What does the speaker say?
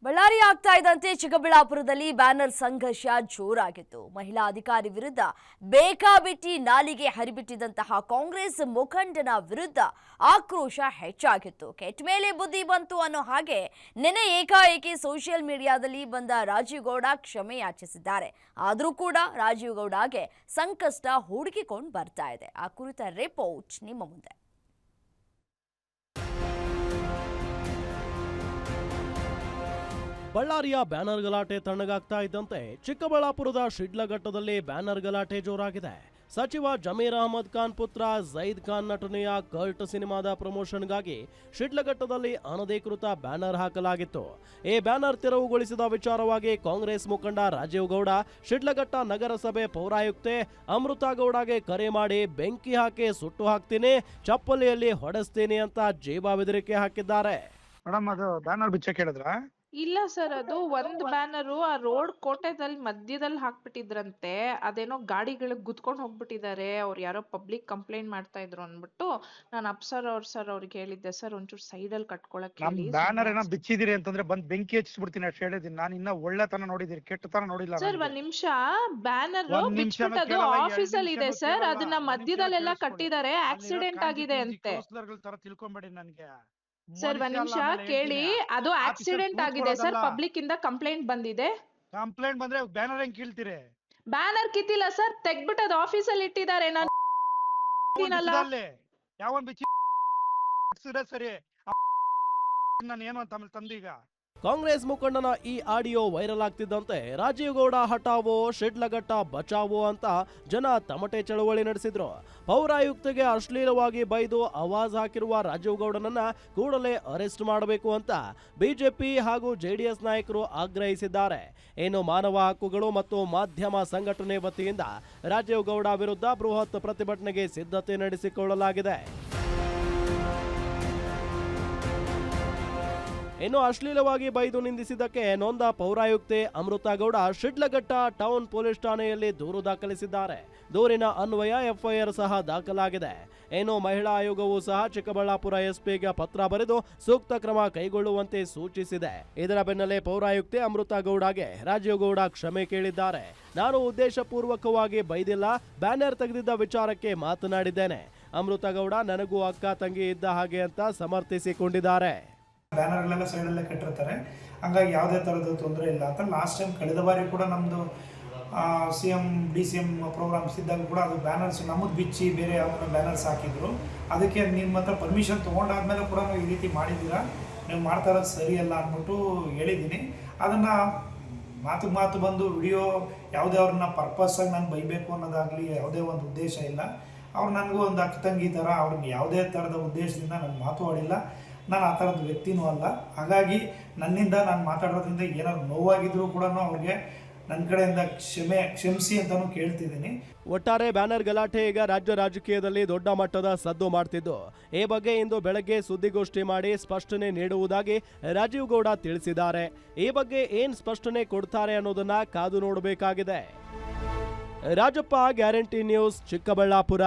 ಬಳ್ಳಾರಿ ಆಗ್ತಾ ಇದ್ದಂತೆ ಚಿಕ್ಕಬಳ್ಳಾಪುರದಲ್ಲಿ ಬ್ಯಾನರ್ ಸಂಘರ್ಷ ಜೋರಾಗಿತ್ತು. ಮಹಿಳಾ ಅಧಿಕಾರಿ ವಿರುದ್ಧ ಬೇಕಾಬಿಟ್ಟಿ ನಾಲಿಗೆ ಹರಿಬಿಟ್ಟಿದ್ದಂತಹ ಕಾಂಗ್ರೆಸ್ ಮುಖಂಡನ ವಿರುದ್ಧ ಆಕ್ರೋಶ ಹೆಚ್ಚಾಗಿತ್ತು. ಕೆಟ್ಟ ಮೇಲೆ ಬುದ್ಧಿ ಬಂತು ಅನ್ನೋ ಹಾಗೆ ನೆನೆ ಏಕಾಏಕಿ ಸೋಷಿಯಲ್ ಮೀಡಿಯಾದಲ್ಲಿ ಬಂದ ರಾಜೀವ್ ಗೌಡ ಕ್ಷಮೆ ಯಾಚಿಸಿದ್ದಾರೆ. ಆದರೂ ಕೂಡ ರಾಜೀವ್ ಗೌಡಗೆ ಸಂಕಷ್ಟ ಹುಡುಕಿಕೊಂಡು ಬರ್ತಾ ಇದೆ. ಆ ಕುರಿತ ರಿಪೋರ್ಟ್ ನಿಮ್ಮ ಮುಂದೆ. ಬಳ್ಳಾರಿಯ ಬ್ಯಾನರ್ ಗಲಾಟೆ ತಣ್ಣಗಾಗ್ತಾ ಇದ್ದಂತೆ ಚಿಕ್ಕಬಳ್ಳಾಪುರದ ಶಿಡ್ಲಘಟ್ಟದಲ್ಲಿ ಬ್ಯಾನರ್ ಗಲಾಟೆ ಜೋರಾಗಿದೆ. ಸಚಿವ ಜಮೀರ್ ಅಹಮದ್ ಖಾನ್ ಪುತ್ರ ಜೈದ್ ಖಾನ್ ನಟನೆಯ ಕರ್ಟ್ ಸಿನಿಮಾದ ಪ್ರಮೋಷನ್ಗಾಗಿ ಶಿಡ್ಲಘಟ್ಟದಲ್ಲಿ ಅನಧಿಕೃತ ಬ್ಯಾನರ್ ಹಾಕಲಾಗಿತ್ತು. ಈ ಬ್ಯಾನರ್ ತೆರವುಗೊಳಿಸಿದ ವಿಚಾರವಾಗಿ ಕಾಂಗ್ರೆಸ್ ಮುಖಂಡ ರಾಜೀವ್ ಗೌಡ ಶಿಡ್ಲಘಟ್ಟ ನಗರಸಭೆ ಪೌರಾಯುಕ್ತೆ ಅಮೃತಾ ಗೌಡಗೆ ಕರೆ ಮಾಡಿ ಬೆಂಕಿ ಹಾಕಿ ಸುಟ್ಟು ಹಾಕ್ತೀನಿ, ಚಪ್ಪಲಿಯಲ್ಲಿ ಹೊಡೆಸ್ತೀನಿ ಅಂತ ಜೀವ ಬೆದರಿಕೆ ಹಾಕಿದ್ದಾರೆ. ಮೇಡಮ್, ಅದು ಬ್ಯಾನರ್ ಬಿಚ್ಚಕ್ಕೆ ಹೇಳಿದ್ರಾ? ಇಲ್ಲ ಸರ್, ಅದು ಒಂದ್ ಬ್ಯಾನರು ಆ ರೋಡ್ ಕೋಟೆದಲ್ಲಿ ಮಧ್ಯದಲ್ಲಿ ಹಾಕ್ಬಿಟ್ಟಿದ್ರಂತೆ. ಅದೇನೋ ಗಾಡಿಗಳಿಗೆ ಗುದ್ಕೊಂಡು ಹೋಗ್ಬಿಟ್ಟಿದ್ದಾರೆ. ಅವ್ರು ಯಾರೋ ಪಬ್ಲಿಕ್ ಕಂಪ್ಲೇಂಟ್ ಮಾಡ್ತಾ ಇದ್ರು ಅಂದ್ಬಿಟ್ಟು ನಾನು ಅಪ್ಸರ್ ಅವ್ರಿಗೆ ಹೇಳಿದ್ದೆ, ಸರ್ ಒಂಚೂರು ಸೈಡ್ ಅಲ್ಲಿ ಕಟ್ಕೊಳಕ್ ನಮ್ ಹೇಳಿ. ಬ್ಯಾನರ್ ಏನೋ ಬಿಚ್ಚಿದಿರಿ ಅಂತಂದ್ರೆ ಬಂದ್ ಬೆಂಕಿ ಹಚ್ಚಿಬಿಡ್ತೀನಿ ಅಷ್ಟು ಹೇಳಿದೀನಿ. ನಾನು ಇನ್ನ ಒಳ್ಳೆತನ ನೋಡಿದೀನಿ, ಕೆಟ್ಟತನ ನೋಡಿಲ್ಲ. ಸರ್ ಒಂದ್ ನಿಮಿಷ, ಬ್ಯಾನರ್ ಬಿಚ್ಬಿಟ್ಟದು ಆಫೀಸ್ ಅಲ್ಲಿ ಇದೆ ಸರ್. ಅದನ್ನ ಮಧ್ಯದಲ್ಲೆಲ್ಲ ಕಟ್ಟಿದ್ದಾರೆ, ಆಕ್ಸಿಡೆಂಟ್ ಆಗಿದೆ ಅಂತೆ. ತರ ತಿಳ್ಕೊಂಬೇಡಿ ನನ್ಗೆ. ಸರ್ ಒಂದ್ ನಿಮಿಷ ಕೇಳಿ, ಅದು ಆಕ್ಸಿಡೆಂಟ್ ಆಗಿದೆ ಸರ್. ಪಬ್ಲಿಕ್ ಇಂದ ಕಂಪ್ಲೇಂಟ್ ಬಂದಿದೆ. ಕಂಪ್ಲೇಂಟ್ ಬಂದ್ರೆ ಬ್ಯಾನರ್ ಹೆಂಗ್ ಕೀಳ್ತೀರಿ? ಬ್ಯಾನರ್ ಕಿತ್ತಿಲ್ಲ ಸರ್, ತೆಗ್ಬಿಟ್ಟು ಅದು ಆಫೀಸ್ ಅಲ್ಲಿ ಇಟ್ಟಿದ್ದಾರೆ. ನಾನು ಯಾವನ್ ಬಿಚ್ಚಿ ಸರಿ ನಾನು ಏನು ಅಂತ ತಂದೀಗ. ಕಾಂಗ್ರೆಸ್ ಮುಖಂಡನ ಈ ಆಡಿಯೋ ವೈರಲ್ ಆಗ್ತಿದ್ದಂತೆ ರಾಜೀವ್ ಗೌಡ ಹಠಾವೋ, ಶಿಡ್ಲಘಟ್ಟ ಬಚಾವೋ ಅಂತ ಜನ ತಮಟೆ ಚಳವಳಿ ನಡೆಸಿದ್ರು. ಪೌರಾಯುಕ್ತೆಗೆ ಅಶ್ಲೀಲವಾಗಿ ಬೈದು ಆವಾಜ್ ಹಾಕಿರುವ ರಾಜೀವ್ ಗೌಡನನ್ನ ಕೂಡಲೇ ಅರೆಸ್ಟ್ ಮಾಡಬೇಕು ಅಂತ ಬಿಜೆಪಿ ಹಾಗೂ ಜೆಡಿಎಸ್ ನಾಯಕರು ಆಗ್ರಹಿಸಿದ್ದಾರೆ. ಇನ್ನು ಮಾನವ ಹಕ್ಕುಗಳು ಮತ್ತು ಮಾಧ್ಯಮ ಸಂಘಟನೆ ವತಿಯಿಂದ ರಾಜೀವ್ ಗೌಡ ವಿರುದ್ಧ ಬೃಹತ್ ಪ್ರತಿಭಟನೆಗೆ ಸಿದ್ಧತೆ ನಡೆಸಿಕೊಳ್ಳಲಾಗಿದೆ. ಇನ್ನು ಅಶ್ಲೀಲವಾಗಿ ಬೈದು ನಿಂದಿಸಿದ್ದಕ್ಕೆ ನೊಂದ ಪೌರಾಯುಕ್ತೆ ಅಮೃತಾ ಗೌಡ ಶಿಡ್ಲಘಟ್ಟ ಟೌನ್ ಪೊಲೀಸ್ ಠಾಣೆಯಲ್ಲಿ ದೂರು ದಾಖಲಿಸಿದ್ದಾರೆ. ದೂರಿನ ಅನ್ವಯ ಎಫ್ಐಆರ್ ಸಹ ದಾಖಲಾಗಿದೆ. ಇನ್ನು ಮಹಿಳಾ ಆಯೋಗವೂ ಸಹ ಚಿಕ್ಕಬಳ್ಳಾಪುರ ಎಸ್ಪಿಗೆ ಪತ್ರ ಬರೆದು ಸೂಕ್ತ ಕ್ರಮ ಕೈಗೊಳ್ಳುವಂತೆ ಸೂಚಿಸಿದೆ. ಇದರ ಬೆನ್ನಲ್ಲೇ ಪೌರಾಯುಕ್ತೆ ಅಮೃತಾ ಗೌಡಗೆ ರಾಜೀವ್ ಗೌಡ ಕ್ಷಮೆ ಕೇಳಿದ್ದಾರೆ. ನಾನು ಉದ್ದೇಶಪೂರ್ವಕವಾಗಿ ಬೈದಿಲ್ಲ, ಬ್ಯಾನರ್ ತೆಗೆದಿದ್ದ ವಿಚಾರಕ್ಕೆ ಮಾತನಾಡಿದ್ದೇನೆ. ಅಮೃತಾ ಗೌಡ ನನಗೂ ಅಕ್ಕ ತಂಗಿ ಇದ್ದ ಹಾಗೆ ಅಂತ ಸಮರ್ಥಿಸಿಕೊಂಡಿದ್ದಾರೆ. ಬ್ಯಾನರ್ಗಳೆಲ್ಲ ಸೈಡಲ್ಲೇ ಕಟ್ಟಿರ್ತಾರೆ, ಹಂಗಾಗಿ ಯಾವುದೇ ಥರದ ತೊಂದರೆ ಇಲ್ಲ ಅಂತ. ಲಾಸ್ಟ್ ಟೈಮ್ ಕಳೆದ ಬಾರಿ ಕೂಡ ನಮ್ಮದು CM DCM ಪ್ರೋಗ್ರಾಮ್ಸ್ ಇದ್ದಾಗ ಕೂಡ ಅದು ಬ್ಯಾನರ್ಸ್ ನಮ್ಮದು ಬಿಚ್ಚಿ ಬೇರೆ ಯಾವ್ದಾರ ಬ್ಯಾನರ್ಸ್ ಹಾಕಿದ್ರು. ಅದಕ್ಕೆ ನಿಮ್ಮ ಹತ್ರ ಪರ್ಮಿಷನ್ ತೊಗೊಂಡಾದ್ಮೇಲೆ ಕೂಡ ಈ ರೀತಿ ಮಾಡಿದ್ದೀರಾ, ನೀವು ಮಾಡ್ತಾ ಇರೋದು ಸರಿಯಲ್ಲ ಅಂದ್ಬಿಟ್ಟು ಹೇಳಿದ್ದೀನಿ. ಅದನ್ನು ಮಾತು ಬಂದು ವಿಡಿಯೋ ಯಾವುದೇ ಅವ್ರನ್ನ ಪರ್ಪಸ್ಸಾಗಿ ನಾನು ಬೈಬೇಕು ಅನ್ನೋದಾಗಲಿ ಯಾವುದೇ ಒಂದು ಉದ್ದೇಶ ಇಲ್ಲ. ಅವ್ರು ನನಗೂ ಒಂದು ಅಕ್ಕ ತಂಗಿ ಥರ, ಅವ್ರಿಗೆ ಯಾವುದೇ ಥರದ ಉದ್ದೇಶದಿಂದ ನಾನು ಮಾತು ಆಡಿಲ್ಲ. ನಾನು ಆ ಥರದ ವ್ಯಕ್ತಿನೂ ಅಲ್ಲ. ಹಾಗಾಗಿ ನನ್ನಿಂದ ನಾನು ಮಾತಾಡೋದ್ರಿಂದ ಏನಾದ್ರು ನೋವಾಗಿದ್ರೂ ಕೂಡ ಅವ್ರಿಗೆ ನನ್ನ ಕಡೆಯಿಂದ ಕ್ಷಮಿಸಿ ಅಂತಾನು ಕೇಳ್ತಿದ್ದೀನಿ. ಒಟ್ಟಾರೆ ಬ್ಯಾನರ್ ಗಲಾಟೆ ಈಗ ರಾಜ್ಯ ರಾಜಕೀಯದಲ್ಲಿ ದೊಡ್ಡ ಮಟ್ಟದ ಸದ್ದು ಮಾಡ್ತಿದ್ದು, ಈ ಬಗ್ಗೆ ಇಂದು ಬೆಳಗ್ಗೆ ಸುದ್ದಿಗೋಷ್ಠಿ ಮಾಡಿ ಸ್ಪಷ್ಟನೆ ನೀಡುವುದಾಗಿ ರಾಜೀವ್ ಗೌಡ ತಿಳಿಸಿದ್ದಾರೆ. ಈ ಬಗ್ಗೆ ಏನ್ ಸ್ಪಷ್ಟನೆ ಕೊಡ್ತಾರೆ ಅನ್ನೋದನ್ನ ಕಾದು ನೋಡಬೇಕಾಗಿದೆ. Rajappa, guarantee news, Chikkaballapur.